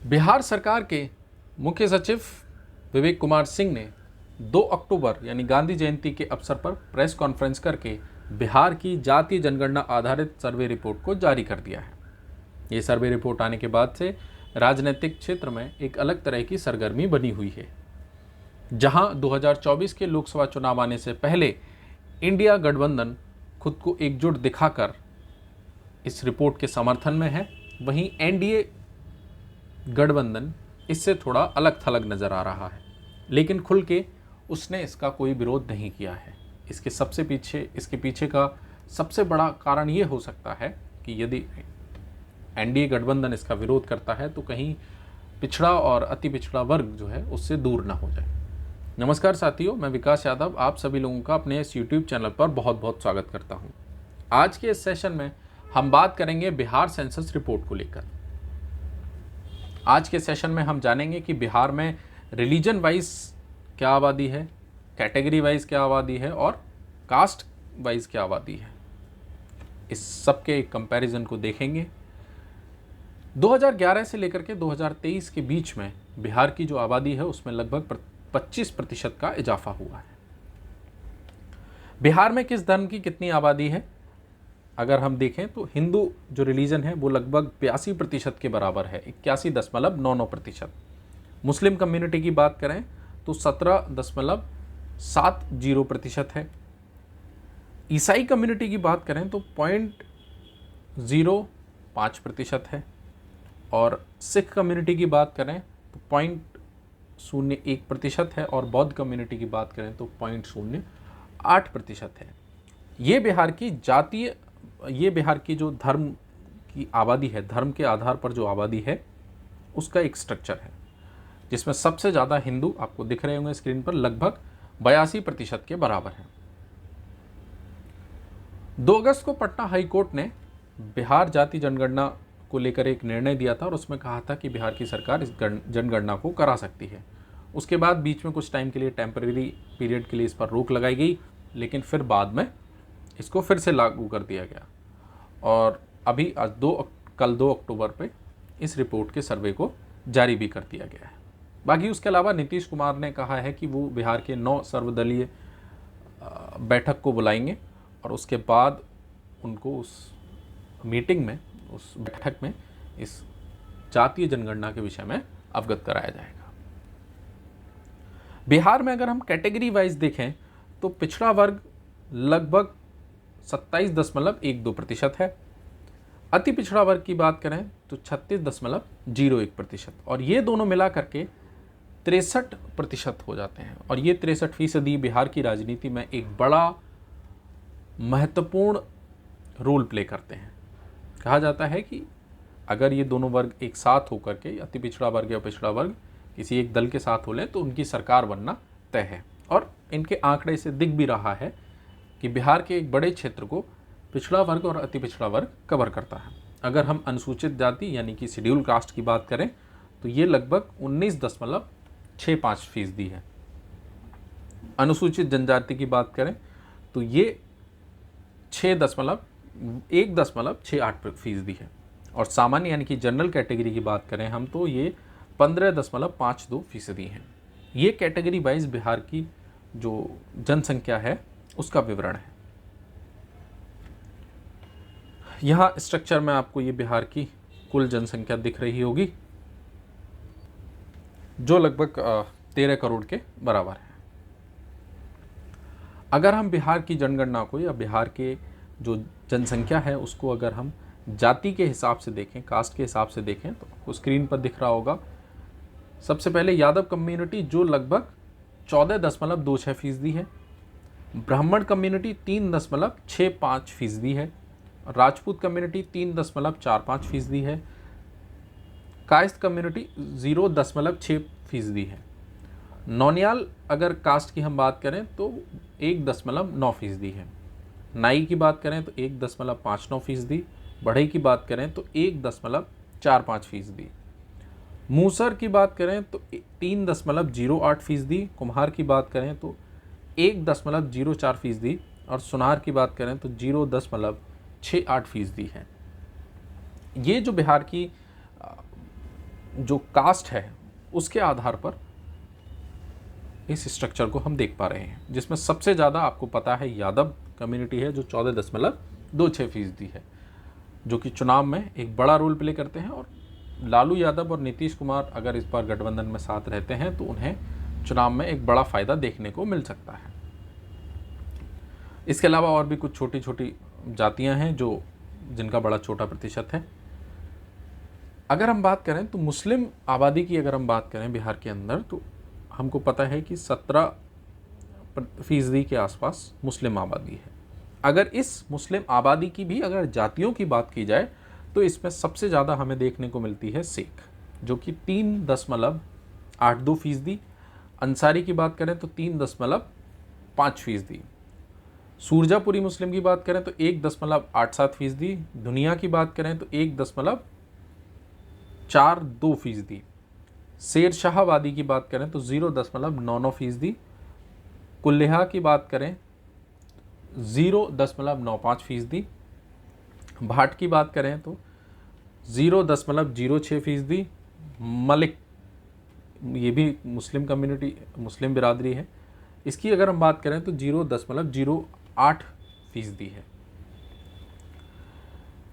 बिहार सरकार के मुख्य सचिव विवेक कुमार सिंह ने 2 अक्टूबर यानी गांधी जयंती के अवसर पर प्रेस कॉन्फ्रेंस करके बिहार की जातीय जनगणना आधारित सर्वे रिपोर्ट को जारी कर दिया है। ये सर्वे रिपोर्ट आने के बाद से राजनीतिक क्षेत्र में एक अलग तरह की सरगर्मी बनी हुई है। जहां 2024 के लोकसभा चुनाव आने से पहले इंडिया गठबंधन खुद को एकजुट दिखाकर इस रिपोर्ट के समर्थन में है, वहीं एनडीए गठबंधन इससे थोड़ा अलग थलग नजर आ रहा है, लेकिन खुल के उसने इसका कोई विरोध नहीं किया है। इसके पीछे का सबसे बड़ा कारण ये हो सकता है कि यदि एनडीए गठबंधन इसका विरोध करता है तो कहीं पिछड़ा और अति पिछड़ा वर्ग जो है उससे दूर ना हो जाए। नमस्कार साथियों, मैं विकास यादव आप सभी लोगों का अपने इस यूट्यूब चैनल पर बहुत बहुत स्वागत करता हूं। आज के इस सेशन में हम बात करेंगे बिहार सेंसस रिपोर्ट को लेकर। आज के सेशन में हम जानेंगे कि बिहार में रिलीजन वाइज क्या आबादी है, कैटेगरी वाइज क्या आबादी है और कास्ट वाइज क्या आबादी है। इस सब के एक कंपैरिजन को देखेंगे। 2011 से लेकर के 2023 के बीच में बिहार की जो आबादी है उसमें लगभग 25% का इजाफा हुआ है। बिहार में किस धर्म की कितनी आबादी है अगर हम देखें तो हिंदू जो रिलीजन है वो लगभग 82% के बराबर है, 81.99%। मुस्लिम कम्युनिटी की बात करें तो 17.70% है। ईसाई कम्युनिटी की बात करें तो 0.05% है और सिख कम्युनिटी की बात करें तो 0.01% है और बौद्ध कम्युनिटी की बात करें तो 0.08% है। ये बिहार की जो धर्म की आबादी है, धर्म के आधार पर जो आबादी है उसका एक स्ट्रक्चर है, जिसमें सबसे ज़्यादा हिंदू आपको दिख रहे होंगे स्क्रीन पर, लगभग 82% के बराबर है। 2 अगस्त को पटना हाई कोर्ट ने बिहार जाति जनगणना को लेकर एक निर्णय दिया था और उसमें कहा था कि बिहार की सरकार इस जनगणना को करा सकती है। उसके बाद बीच में कुछ टाइम के लिए टेम्परेरी पीरियड के लिए इस पर रोक लगाई गई, लेकिन फिर बाद में इसको फिर से लागू कर दिया गया और अभी कल 2 अक्टूबर पे इस रिपोर्ट के सर्वे को जारी भी कर दिया गया है। बाकी उसके अलावा नीतीश कुमार ने कहा है कि वो बिहार के 9 सर्वदलीय बैठक को बुलाएंगे और उसके बाद उनको उस बैठक में इस जातीय जनगणना के विषय में अवगत कराया जाएगा। बिहार में अगर हम कैटेगरी वाइज देखें तो पिछड़ा वर्ग लगभग 27.12% है। अति पिछड़ा वर्ग की बात करें तो 36.01% और ये दोनों मिला करके 63% हो जाते हैं और ये 63% बिहार की राजनीति में एक बड़ा महत्वपूर्ण रोल प्ले करते हैं। कहा जाता है कि अगर ये दोनों वर्ग एक साथ होकर के, अति पिछड़ा वर्ग या पिछड़ा वर्ग किसी एक दल के साथ हो लें तो उनकी सरकार बनना तय है और इनके आंकड़े से दिख भी रहा है कि बिहार के एक बड़े क्षेत्र को पिछड़ा वर्ग और अति पिछड़ा वर्ग कवर करता है। अगर हम अनुसूचित जाति यानी कि शेड्यूल कास्ट की बात करें तो ये लगभग 19.65% है। अनुसूचित जनजाति की बात करें तो ये 1.68% है और सामान्य यानी कि जनरल कैटेगरी की बात करें हम तो ये 15.52% है। ये कैटेगरी वाइज बिहार की जो जनसंख्या है उसका विवरण है। यहाँ स्ट्रक्चर में आपको ये बिहार की कुल जनसंख्या दिख रही होगी जो लगभग 13 करोड़ के बराबर है। अगर हम बिहार की जनगणना को या बिहार के जो जनसंख्या है उसको अगर हम जाति के हिसाब से देखें, कास्ट के हिसाब से देखें तो आपको स्क्रीन पर दिख रहा होगा। सबसे पहले यादव कम्युनिटी जो लगभग 14.26% है, ब्राह्मण कम्युनिटी 3.65% है, राजपूत कम्युनिटी 3.45% है, कायस्थ कम्युनिटी 0.6% है। नौनियाल अगर कास्ट की हम बात करें तो 1.9% है। नाई की बात करें तो 1.59%, बढ़ई की बात करें तो 1.45%, मूसर की बात करें तो 3.08%, कुम्हार की बात करें तो 1.04% और सुनार की बात करें तो 0.68% है। ये जो बिहार की जो कास्ट है उसके आधार पर इस स्ट्रक्चर को हम देख पा रहे हैं, जिसमें सबसे ज़्यादा आपको पता है यादव कम्युनिटी है जो 14.26% है, जो कि चुनाव में एक बड़ा रोल प्ले करते हैं। और लालू यादव और नीतीश कुमार अगर इस बार गठबंधन में साथ रहते हैं तो उन्हें चुनाव में एक बड़ा फ़ायदा देखने को मिल सकता है। इसके अलावा और भी कुछ छोटी छोटी जातियां हैं जो जिनका बड़ा छोटा प्रतिशत है। अगर हम बात करें तो मुस्लिम आबादी की अगर हम बात करें बिहार के अंदर, तो हमको पता है कि 17% के आसपास मुस्लिम आबादी है। अगर इस मुस्लिम आबादी की भी अगर जातियों की बात की जाए तो इसमें सबसे ज़्यादा हमें देखने को मिलती है सिख, जो कि 3.82%। अंसारी की बात करें तो 3.5%। सूरजापुरी मुस्लिम की बात करें तो 1.87%। दुनिया की बात करें तो 1.42%। शेर शाहवादी की बात करें तो 0.99%। कुल्लेहा की बात करें 0.95%। भाट की बात करें तो 0.06%। मलिक, ये भी मुस्लिम कम्युनिटी, मुस्लिम बिरादरी है, इसकी अगर हम बात करें तो 0.08% है।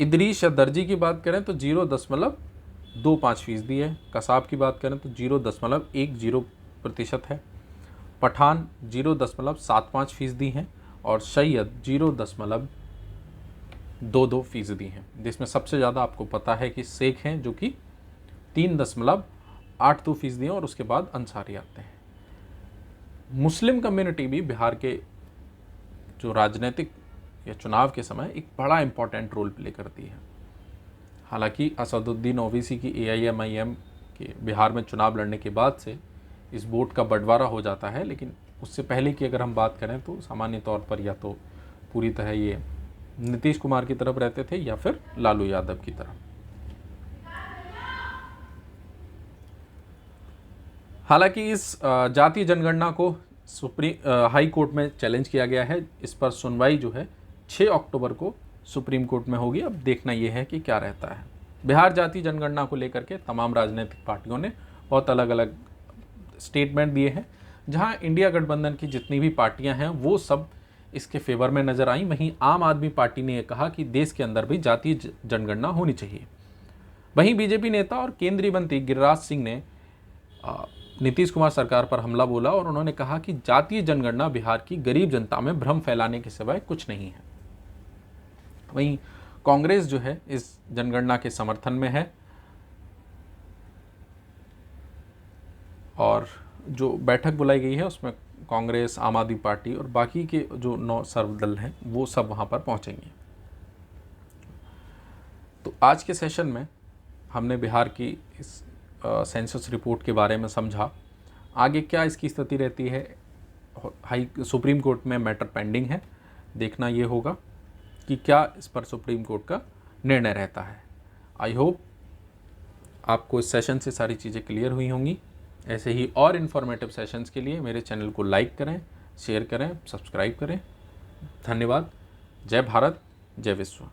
इदरीस या दर्जी की बात करें तो 0.25% है। कसाब की बात करें तो 0.10% है। पठान 0.75% हैं और सैयद 0.22% हैं, जिसमें सबसे ज़्यादा आपको पता है कि शेख हैं जो कि 3.82% हैं और उसके बाद अंसारी आते हैं। मुस्लिम कम्युनिटी भी बिहार के जो राजनीतिक या चुनाव के समय एक बड़ा इम्पॉर्टेंट रोल प्ले करती है। हालांकि असदुद्दीन ओवैसी की AIMIM के बिहार में चुनाव लड़ने के बाद से इस वोट का बंटवारा हो जाता है, लेकिन उससे पहले की अगर हम बात करें तो सामान्य तौर पर या तो पूरी तरह ये नीतीश कुमार की तरफ रहते थे या फिर लालू यादव की तरफ। हालांकि इस जातीय जनगणना को हाई कोर्ट में चैलेंज किया गया है। इस पर सुनवाई जो है 6 अक्टूबर को सुप्रीम कोर्ट में होगी। अब देखना यह है कि क्या रहता है। बिहार जातीय जनगणना को लेकर के तमाम राजनीतिक पार्टियों ने बहुत अलग अलग स्टेटमेंट दिए हैं। जहां इंडिया गठबंधन की जितनी भी पार्टियां हैं वो सब इसके फेवर में नजर आई। वहीं आम आदमी पार्टी ने यह कहा कि देश के अंदर भी जातीय जनगणना होनी चाहिए। वहीं बीजेपी नेता और केंद्रीय मंत्री गिरिराज सिंह ने नीतीश कुमार सरकार पर हमला बोला और उन्होंने कहा कि जातीय जनगणना बिहार की गरीब जनता में भ्रम फैलाने के सिवाय कुछ नहीं है। वहीं कांग्रेस जो है इस जनगणना के समर्थन में है और जो बैठक बुलाई गई है उसमें कांग्रेस, आम आदमी पार्टी और बाकी के जो 9 सर्वदल हैं वो सब वहां पर पहुंचेंगे। तो आज के सेशन में हमने बिहार की इस सेंसस रिपोर्ट के बारे में समझा। आगे क्या इसकी स्थिति रहती है, सुप्रीम कोर्ट में मैटर पेंडिंग है, देखना ये होगा कि क्या इस पर सुप्रीम कोर्ट का निर्णय रहता है। आई होप आपको इस सेशन से सारी चीज़ें क्लियर हुई होंगी। ऐसे ही और इन्फॉर्मेटिव सेशंस के लिए मेरे चैनल को लाइक करें, शेयर करें, सब्सक्राइब करें। धन्यवाद। जय भारत, जय विश्व।